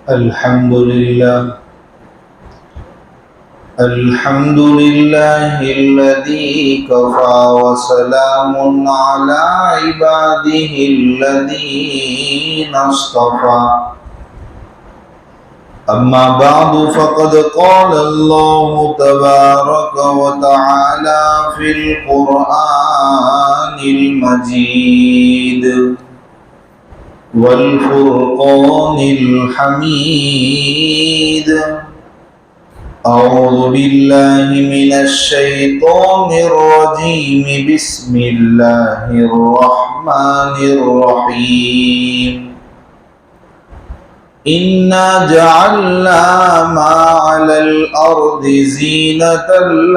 الحمد لله الذي كفى وسلام على عباده الذين اصطفى. أما بعد فقد قال الله تبارك وتعالى في القرآن المجيد والفرقان الحميد. أعوذ بالله من الشيطان الرجيم. بسم الله الرحمن الرحيم. إنا جعلنا ما على الأرض زينة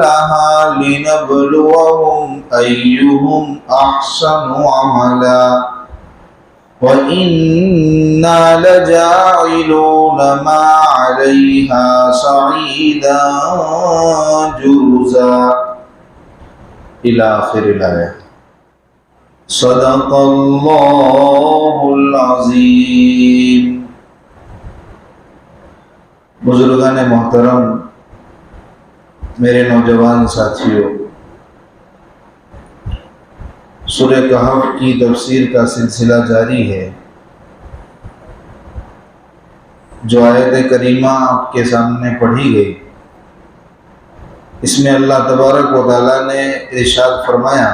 لها لنبلوهم أيهم أحسن عملا وَإِنَّا لَجَاعِلُونَ مَا عَلَيْهَا صَعِيدًا جُرُزًا إلى آخر الآية. صدق اللہ العظیم. بزرگان محترم، میرے نوجوان ساتھیوں، سورہ کہف کی تفسیر کا سلسلہ جاری ہے. جو آیت کریمہ آپ کے سامنے پڑھی گئی، اس میں اللہ تبارک و تعالیٰ نے ارشاد فرمایا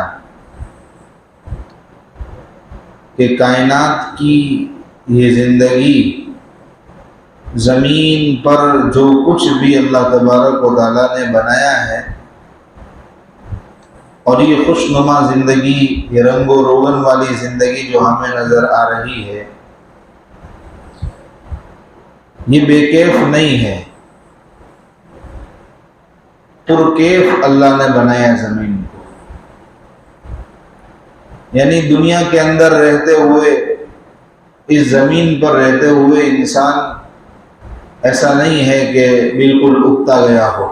کہ کائنات کی یہ زندگی، زمین پر جو کچھ بھی اللہ تبارک و تعالیٰ نے بنایا ہے، اور یہ خوشنما زندگی، یہ رنگ و روغن والی زندگی جو ہمیں نظر آ رہی ہے، یہ بے کیف نہیں ہے، پرکیف اللہ نے بنایا زمین کو. یعنی دنیا کے اندر رہتے ہوئے، اس زمین پر رہتے ہوئے انسان ایسا نہیں ہے کہ بالکل اگتا گیا ہو.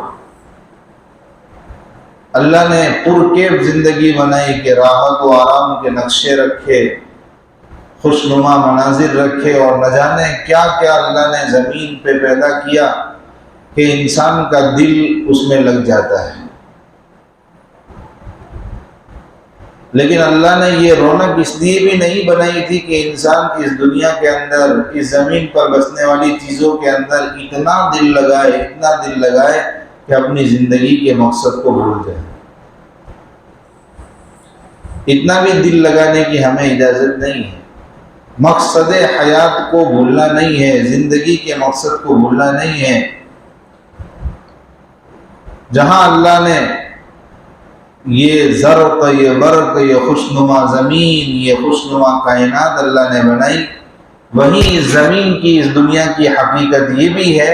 اللہ نے پرکیف زندگی بنائی کہ راحت و آرام کے نقشے رکھے، خوشنما مناظر رکھے، اور نہ جانے کیا کیا اللہ نے زمین پہ پیدا کیا کہ انسان کا دل اس میں لگ جاتا ہے. لیکن اللہ نے یہ رونق اس لیے بھی نہیں بنائی تھی کہ انسان اس دنیا کے اندر، اس زمین پر بسنے والی چیزوں کے اندر اتنا دل لگائے کہ اپنی زندگی کے مقصد کو بھول جائے. اتنا بھی دل لگانے کی ہمیں اجازت نہیں ہے. مقصد حیات کو بھولنا نہیں ہے، زندگی کے مقصد کو بھولنا نہیں ہے. جہاں اللہ نے یہ زرق، یہ برق، یہ خوشنما زمین، یہ خوشنما کائنات اللہ نے بنائی، وہیں اس زمین کی، اس دنیا کی حقیقت یہ بھی ہے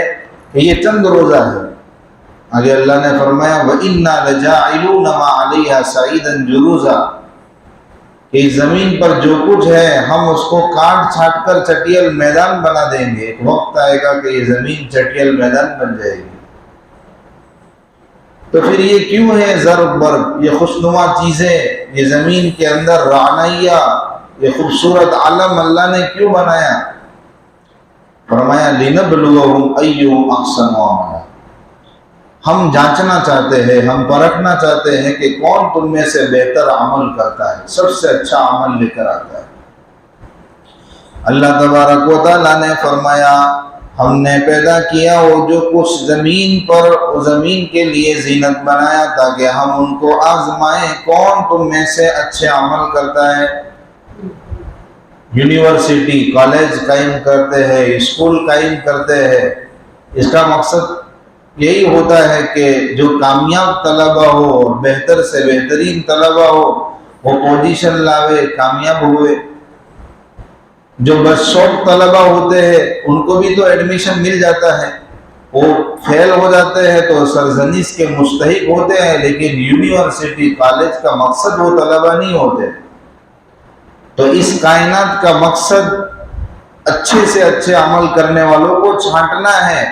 کہ یہ چند روزہ ہے. آگے اللہ نے فرمایا وَإِنَّا لَجَاعِلُونَ مَا عَلَيْهَا صَعِيدًا جُرُزًا، کہ اس زمین پر جو کچھ ہے ہم اس کو کاٹ چھاٹ کر چٹیل میدان بنا دیں گے. ایک وقت آئے گا کہ یہ زمین چٹیل میدان بن جائے گی. تو پھر یہ کیوں ہے زرق برق، یہ خوشنما چیزیں، یہ زمین کے اندر رعنائیہ، یہ خوبصورت عالم اللہ نے کیوں بنایا؟ فرمایا لِنَبْلُوَهُمْ أَيُّهُمْ أَحْسَنُ عَمَلًا، ہم جانچنا چاہتے ہیں، ہم پرکھنا چاہتے ہیں کہ کون تم میں سے بہتر عمل کرتا ہے، سب سے اچھا عمل لے کر آتا ہے. اللہ تبارک و تعالیٰ نے فرمایا ہم نے پیدا کیا وہ جو کچھ زمین پر، زمین کے لیے زینت بنایا تاکہ ہم ان کو آزمائیں کون تم میں سے اچھے عمل کرتا ہے. یونیورسٹی، کالج قائم کرتے ہیں، اسکول قائم کرتے ہیں، اس کا مقصد یہی ہوتا ہے کہ جو کامیاب طلبہ ہو، بہتر سے بہترین طلبہ ہو، وہ پوزیشن لاوے، کامیاب ہوئے. جو بس شوق طلبہ ہوتے ہیں ان کو بھی تو ایڈمیشن مل جاتا ہے، وہ فیل ہو جاتے ہیں تو سرزنش کے مستحق ہوتے ہیں، لیکن یونیورسٹی، کالج کا مقصد وہ طلبہ نہیں ہوتے. تو اس کائنات کا مقصد اچھے سے اچھے عمل کرنے والوں کو چھانٹنا ہے.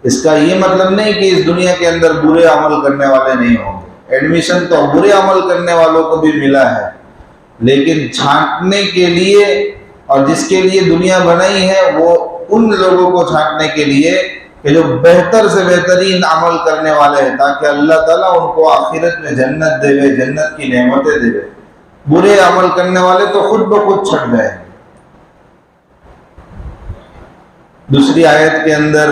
اس کا یہ مطلب نہیں کہ اس دنیا کے اندر برے عمل کرنے والے نہیں ہوں گے. ایڈمیشن تو برے عمل کرنے والوں کو بھی ملا ہے، لیکن چھانٹنے کے لیے اور جس کے لیے دنیا بنائی ہے وہ ان لوگوں کو چھانٹنے کے لیے کہ جو بہتر سے بہترین عمل کرنے والے ہیں، تاکہ اللہ تعالیٰ ان کو آخرت میں جنت دے، جنت کی نعمتیں دے۔ برے عمل کرنے والے تو خود بخود چھٹ گئے۔ دوسری آیت کے اندر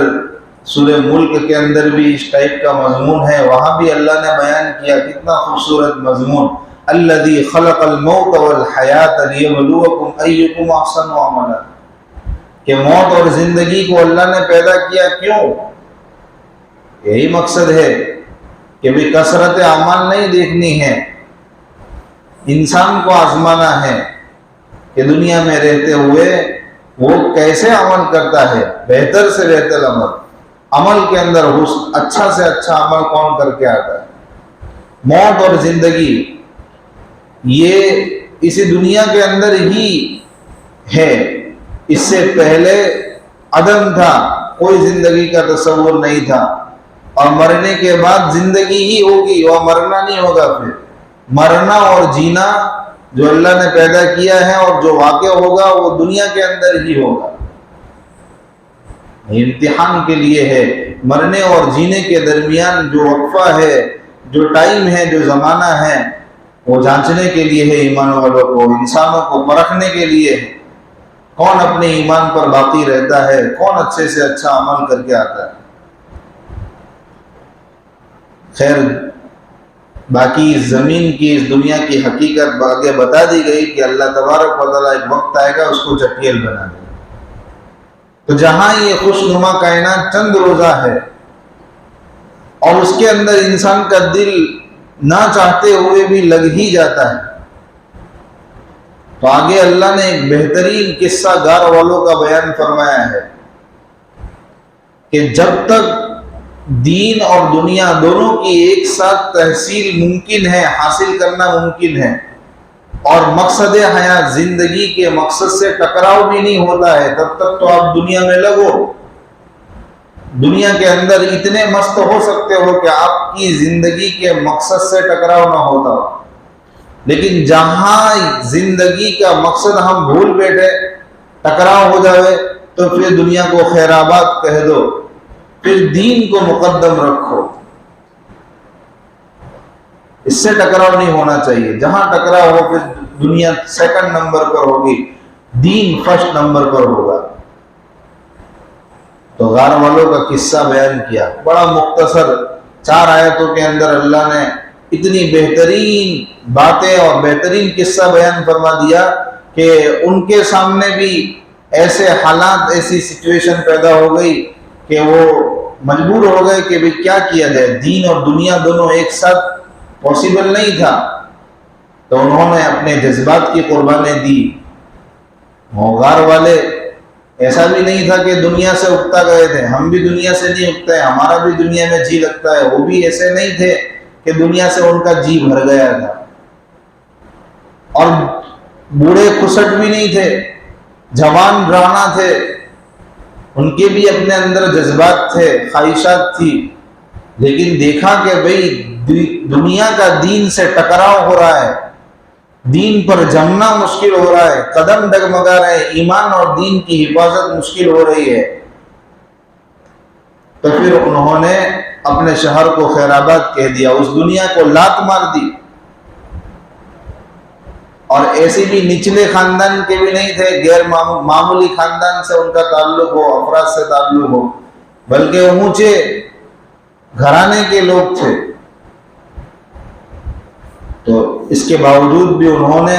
سورہ ملک کے اندر بھی اس ٹائپ کا مضمون ہے، وہاں بھی اللہ نے بیان کیا، کتنا خوبصورت مضمون، الذی خلق الموت والحیات لیبلوکم ایکم احسن عملا، کہ موت اور زندگی کو اللہ نے پیدا کیا کیوں؟ یہی مقصد ہے کہ بھی کثرت اعمال نہیں دیکھنی ہے، انسان کو آزمانا ہے کہ دنیا میں رہتے ہوئے وہ کیسے عمل کرتا ہے، بہتر سے بہتر عمل کے اندر اچھا سے اچھا عمل کون کر کے آتا ہے۔ موت اور زندگی یہ اسی دنیا کے اندر ہی ہے، اس سے پہلے عدم تھا، کوئی زندگی کا تصور نہیں تھا، اور مرنے کے بعد زندگی ہی ہوگی، وہ مرنا نہیں ہوگا۔ پھر مرنا اور جینا جو اللہ نے پیدا کیا ہے اور جو واقع ہوگا وہ دنیا کے اندر ہی ہوگا، امتحان کے لیے ہے۔ مرنے اور جینے کے درمیان جو وقفہ ہے، جو ٹائم ہے، جو زمانہ ہے، وہ جانچنے کے لیے ہے، ایمان والوں کو، انسانوں کو پرکھنے کے لیے ہے، کون اپنے ایمان پر باقی رہتا ہے، کون اچھے سے اچھا عمل کر کے آتا ہے۔ خیر، باقی اس زمین کی، اس دنیا کی حقیقت آگے بتا دی گئی کہ اللہ تبارک و تعالیٰ ایک وقت آئے گا اس کو چٹیل بنا دے گا۔ تو جہاں یہ خوشنما کائنات چند روزہ ہے اور اس کے اندر انسان کا دل نہ چاہتے ہوئے بھی لگ ہی جاتا ہے، تو آگے اللہ نے ایک بہترین قصہ گار والوں کا بیان فرمایا ہے کہ جب تک دین اور دنیا دونوں کی ایک ساتھ تحصیل ممکن ہے، حاصل کرنا ممکن ہے، اور مقصد حیات زندگی کے مقصد سے ٹکراؤ بھی نہیں ہوتا ہے، تب تک تو آپ دنیا میں لگو، دنیا کے اندر اتنے مست ہو سکتے ہو کہ آپ کی زندگی کے مقصد سے ٹکراؤ نہ ہوتا ہو۔ لیکن جہاں زندگی کا مقصد ہم بھول بیٹھے، ٹکراؤ ہو جاوے، تو پھر دنیا کو خیر آباد کہہ دو، پھر دین کو مقدم رکھو۔ اس سے ٹکراؤ نہیں ہونا چاہیے، جہاں ٹکراؤ ہو پھر دنیا سیکنڈ نمبر پر ہوگی، دین فرسٹ نمبر پر ہوگا۔ تو غار والوں کا قصہ بیان کیا، بڑا مختصر 4 آیتوں کے اندر اللہ نے اتنی بہترین باتیں اور بہترین قصہ بیان فرما دیا کہ ان کے سامنے بھی ایسے حالات، ایسی سچویشن پیدا ہو گئی کہ وہ مجبور ہو گئے کہ بھی کیا کیا جائے، دین اور دنیا دونوں ایک ساتھ پاسبل نہیں تھا، تو انہوں نے اپنے جذبات کی قربانیں دی۔ غار والے ایسا بھی نہیں تھا کہ دنیا سے اگتا گئے تھے، ہم بھی دنیا سے نہیں اگتے ہیں، ہمارا بھی دنیا میں جی لگتا ہے، وہ بھی ایسے نہیں تھے کہ دنیا سے ان کا جی بھر گیا تھا، اور بوڑھے کھسٹ بھی نہیں تھے، جوان رانا تھے، ان کے بھی اپنے اندر جذبات تھے، خواہشات تھی، لیکن دیکھا کہ بھئی دنیا کا دین سے ٹکراؤ ہو رہا ہے، دین پر جمنا مشکل ہو رہا ہے، قدم ڈگمگا رہے ہیں، ایمان اور دین کی حفاظت مشکل ہو رہی ہے، تو پھر انہوں نے اپنے شہر کو خیر آباد کہہ دیا، اس دنیا کو لات مار دی۔ اور ایسے بھی نچلے خاندان کے بھی نہیں تھے، غیر معمولی خاندان سے ان کا تعلق ہو، افراد سے تعلق ہو، بلکہ اونچے گھرانے کے لوگ تھے۔ تو اس کے باوجود بھی انہوں نے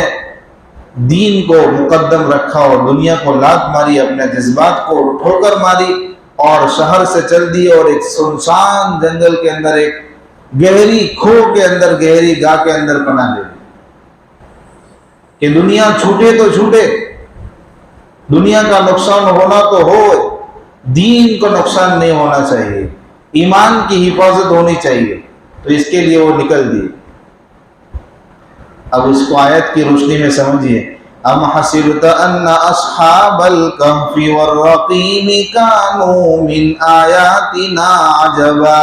دین کو مقدم رکھا اور دنیا کو لات ماری، اپنے جذبات کو ٹھوکر ماری، اور شہر سے چل دی اور ایک سنسان جنگل کے اندر، ایک گہری کھو کے اندر، گہری گاہ کے اندر پناہ لے لی کہ دنیا چھوٹے تو چھوٹے، دنیا کا نقصان ہونا تو ہو، دین کو نقصان نہیں ہونا چاہیے، ایمان کی حفاظت ہونی چاہیے، تو اس کے لیے وہ نکل دی۔ اب اس کو آیت کی روشنی میں سمجھیے، ام حسبت ان اصحاب الکہف والرقیم کانوا من آیاتنا عجبا،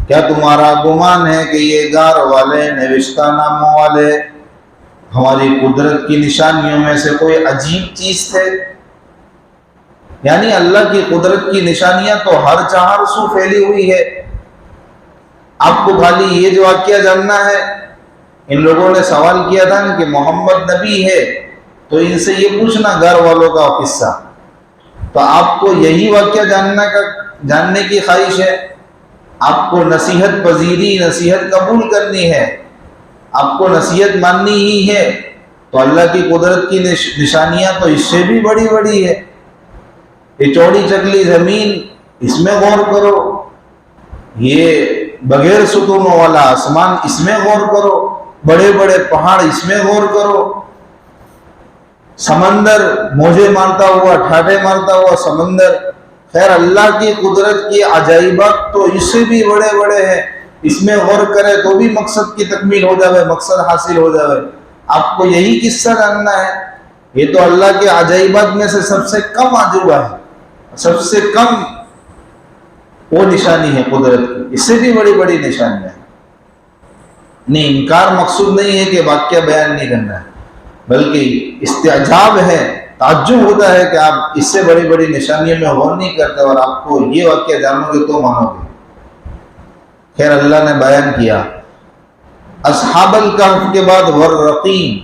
کیا تمہارا گمان ہے کہ یہ غار والے، نوشتہ ناموں والے، ہماری قدرت کی نشانیوں میں سے کوئی عجیب چیز تھے؟ یعنی اللہ کی قدرت کی نشانیاں تو ہر چہار سو پھیلی ہوئی ہے. آپ کو خالی یہ جو واقعہ جاننا ہے. ان لوگوں نے سوال کیا تھا کہ محمد نبی ہے تو ان سے یہ پوچھنا گھر والوں کا قصہ. تو آپ کو یہی واقعہ جاننے کی خواہش ہے؟ آپ کو نصیحت پذیری، نصیحت قبول کرنی ہے، آپ کو نصیحت ماننی ہی ہے، تو اللہ کی قدرت کی نشانیاں تو اس سے بھی بڑی بڑی ہے. یہ چوڑی چکلی زمین، اس میں غور کرو. یہ بغیر ستونوں والا آسمان، اس میں غور کرو. بڑے بڑے پہاڑ، اس میں غور کرو. سمندر، موجے مارتا ہوا، ٹھاٹے مارتا ہوا سمندر. خیر اللہ کی قدرت کی عجائبات تو اس سے بھی بڑے بڑے ہیں. اس میں غور کرے تو بھی مقصد کی تکمیل ہو جائے، مقصد حاصل ہو جائے. آپ کو یہی قصہ جاننا ہے؟ یہ تو اللہ کے عجائبات میں سے سب سے کم عجوبہ ہے، سب سے کم وہ نشانی ہے قدرت کی. اس سے بھی بڑی بڑی نشانیاں ہیں. نہیں، انکار مقصود نہیں ہے کہ واقعہ بیان نہیں کرنا ہے، بلکہ استعجاب ہے، تعجب ہوتا ہے کہ آپ اس سے بڑی بڑی نشانیوں میں غور نہیں کرتے اور آپ کو یہ واقعہ جانو گے تو مانو گے. خیر اللہ نے بیان کیا. اصحاب الکہف کے بعد والرقیم،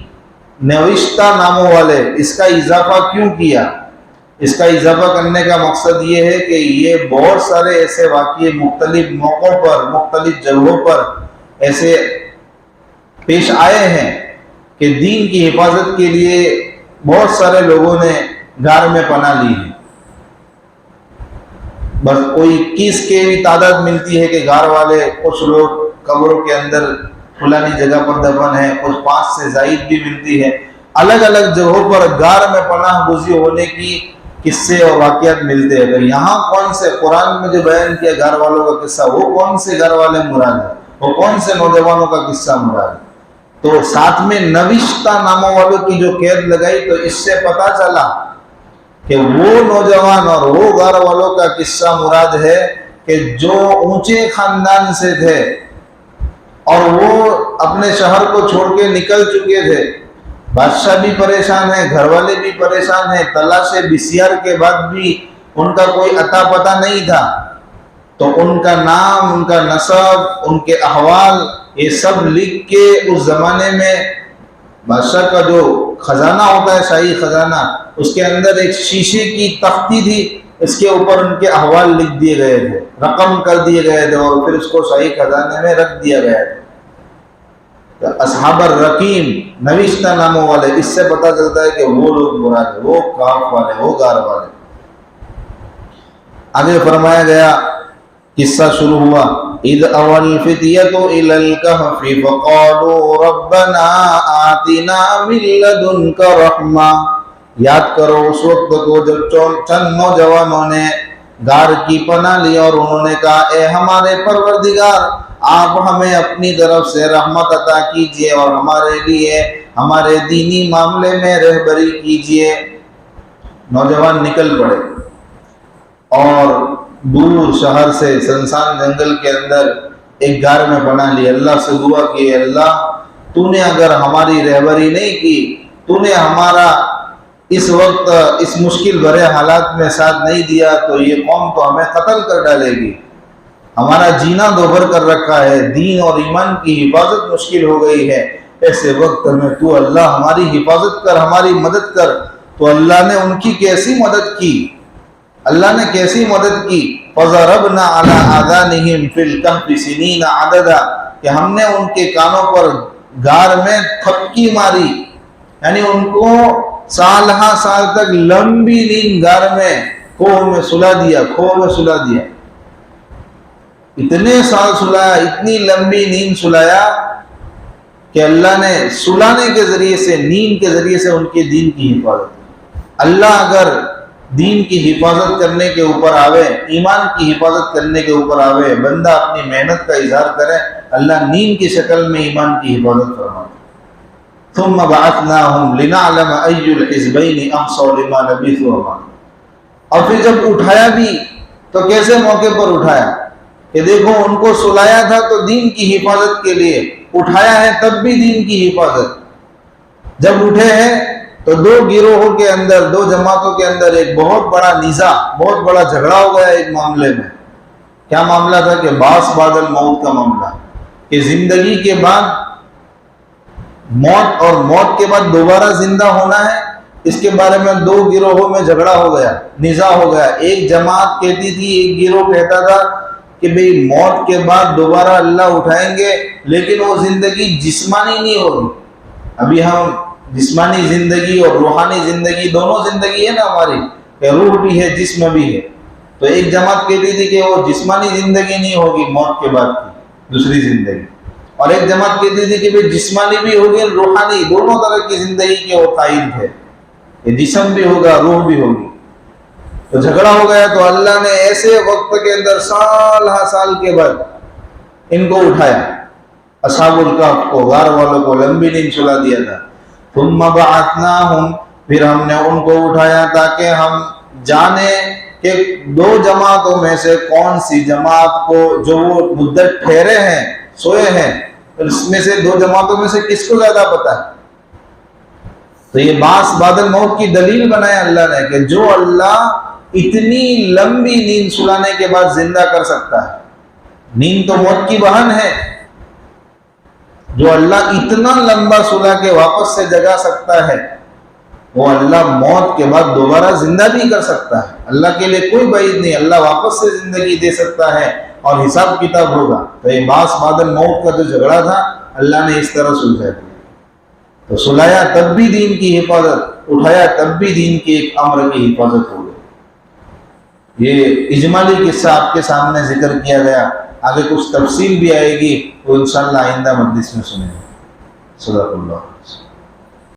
نوشتہ ناموں والے، اس کا اضافہ کیوں کیا؟ اس کا اضافہ کرنے کا مقصد یہ ہے کہ یہ بہت سارے ایسے واقعے مختلف موقعوں پر، مختلف جگہوں پر ایسے پیش آئے ہیں کہ دین کی حفاظت کے لیے بہت سارے لوگوں نے غار میں پناہ لی ہے. بس کوئی 21 کی بھی تعداد ملتی ہے کہ غار والے کچھ لوگ قبروں کے اندر فلانی جگہ پر دفن ہیں، کچھ 5 سے زائد بھی ملتی ہے. الگ الگ جگہوں پر غار میں پناہ گزین ہونے کی قصے اور واقعات ملتے ہیں. تو یہاں کون سے قرآن میں جو بیان کیا غار والوں کا قصہ، وہ کون سے غار والے مراد ہے، وہ کون سے نوجوانوں کا قصہ مراد ہے؟ تو ساتھ میں نوشتہ ناموں والوں کی جو قید لگائی، تو اس سے پتا چلا کہ وہ نوجوان اور وہ غار والوں کا قصہ مراد ہے کہ جو اونچے خاندان سے تھے اور وہ اپنے شہر کو چھوڑ کے نکل چکے تھے. بادشاہ بھی پریشان ہے، گھر والے بھی پریشان ہیں، تلاش بسیار کے بعد بھی ان کا کوئی اتا پتہ نہیں تھا. تو ان کا نام، ان کا نسب، ان کے احوال، یہ سب لکھ کے اس زمانے میں بادشاہ کا جو خزانہ ہوتا ہے، شاہی خزانہ، اس کے اندر ایک شیشے کی تختی تھی، اس کے اوپر ان کے احوال لکھ دیے گئے تھے، رقم کر دیے گئے تھے اور پھر اس کو شاہی خزانے میں رکھ دیا گیا تھا. اصحاب الرقیم، نوشتہ ناموں والے، اس سے پتہ چلتا ہے کہ وہ لوگ مراد ہے، وہ کہف والے، وہ غار والے. آگے فرمایا گیا، قصہ شروع ہوا. اذ اوى الفتية الى الكهف فقالوا ربنا آتنا من لدنك رحمة. یاد کرو اس وقت کو جب چند نوجوانوں نے غار کی پناہ لی اور انہوں نے کہا، اے ہمارے پروردگار، آپ ہمیں اپنی طرف سے رحمت عطا کیجئے اور ہمارے لیے ہمارے دینی معاملے میں رہبری کیجئے. نوجوان نکل پڑے اور دور شہر سے سنسان جنگل کے اندر ایک غار میں پناہ لی. اللہ سے دعا کی، اللہ تو نے اگر ہماری رہبری نہیں کی، تو نے ہمارا اس وقت اس مشکل بھرے حالات میں ساتھ نہیں دیا تو یہ قوم تو ہمیں قتل کر ڈالے گی. ہمارا جینا دوبھر کر رکھا ہے، دین اور ایمان کی حفاظت مشکل ہو گئی ہے. ایسے وقت میں تو اللہ ہماری حفاظت کر، ہماری مدد کر. تو اللہ نے ان کی کیسی مدد کی، اللہ نے کیسی مدد کی. فَضَرَبْنَا عَلَىٰ آذَانِهِمْ فِي الْكَهْفِ سِنِينَ عَدَدًا، کہ ہم نے ان کے کانوں پر غار میں تھپکی ماری، یعنی ان کو سال ہاں سال تک لمبی نیند غار میں کوہ میں سلا دیا، کھو میں سلا دیا. اتنے سال سلایا، اتنی لمبی نیند سلایا کہ اللہ نے سلانے کے ذریعے سے، نیند کے ذریعے سے ان کے دین کی حفاظت. اللہ اگر دین کی حفاظت کرنے کے اوپر آوے، ایمان کی حفاظت کرنے کے اوپر آوے، بندہ اپنی محنت کا اظہار کرے، اللہ نیند کی شکل میں ایمان کی حفاظت فرماتا. ثم بعثناهم لنعلم اي الحزبين احصى لما لبثوا. اور پھر جب اٹھایا بھی تو کیسے موقع پر اٹھایا کہ دیکھو ان کو سلایا تھا تو دین کی حفاظت کے لیے، اٹھایا ہے تب بھی دین کی حفاظت. جب اٹھے ہیں تو دو گروہوں کے اندر، دو جماعتوں کے اندر ایک بہت بڑا نزاع، بہت بڑا جھگڑا ہو گیا ایک معاملے میں۔ کیا معاملہ تھا؟ کہ باس بعد الموت کا معاملہ، کہ زندگی کے بعد موت اور موت کے بعد دوبارہ زندہ ہونا ہے، اس کے بارے میں دو گروہوں میں جھگڑا ہو گیا، نزاع ہو گیا۔ ایک جماعت کہتی تھی، ایک گروہ کہتا تھا کہ بھئی موت کے بعد دوبارہ اللہ اٹھائیں گے، لیکن وہ زندگی جسمانی نہیں ہوگی۔ ابھی ہم جسمانی زندگی اور روحانی زندگی دونوں زندگی ہے نا ہماری، کہ روح بھی ہے جسم بھی ہے۔ تو ایک جماعت کہتی تھی کہ وہ جسمانی زندگی نہیں ہوگی موت کے بعد کی دوسری زندگی، اور ایک جماعت کہتی تھی کہ بھئی جسمانی بھی ہوگی روحانی، دونوں طرح کی زندگی کے وہ قائل تھے، کہ جسم بھی ہوگا روح بھی ہوگی۔ تو جھگڑا ہو گیا، تو اللہ نے ایسے وقت کے اندر سال ہا سال کے بعد ان کو اٹھایا، اصحاب الکہف کو، غار والوں کو لمبی نیند سلا دیا تھا۔ ثم بعثناہم، پھر ہم نے ان کو اٹھایا تاکہ ہم جانیں کہ دو جماعتوں میں سے کون سی جماعت کو جو وہ مدت ٹھہرے ہیں، سوئے ہیں، اس میں سے دو جماعتوں میں سے کس کو زیادہ پتہ ہے۔ تو یہ باس بعد الموت کی دلیل بنایا اللہ نے، کہ جو اللہ اتنی لمبی نیند سلانے کے بعد زندہ کر سکتا ہے، نیند تو موت کی بہن ہے، جو اللہ اتنا لمبا سلا کے واپس سے جگا سکتا ہے، وہ اللہ موت کے بعد دوبارہ زندہ بھی کر سکتا ہے۔ اللہ کے لیے کوئی بعید نہیں، اللہ واپس سے زندگی دے سکتا ہے اور حساب کتاب ہوگا۔ تو یہ باس بعد الموت کا جو جھگڑا تھا اللہ نے اس طرح سلجھا دیا۔ تو سلایا تب بھی دین کی حفاظت، اٹھایا تب بھی دین کی ایک امر کی حفاظت ہو گئی۔ یہ اجمالی قصہ آپ کے سامنے ذکر کیا گیا، آگے کچھ تفصیل بھی آئے گی، وہ انشاءاللہ آئندہ مجلس میں سنیں گے۔ صدق اللہ۔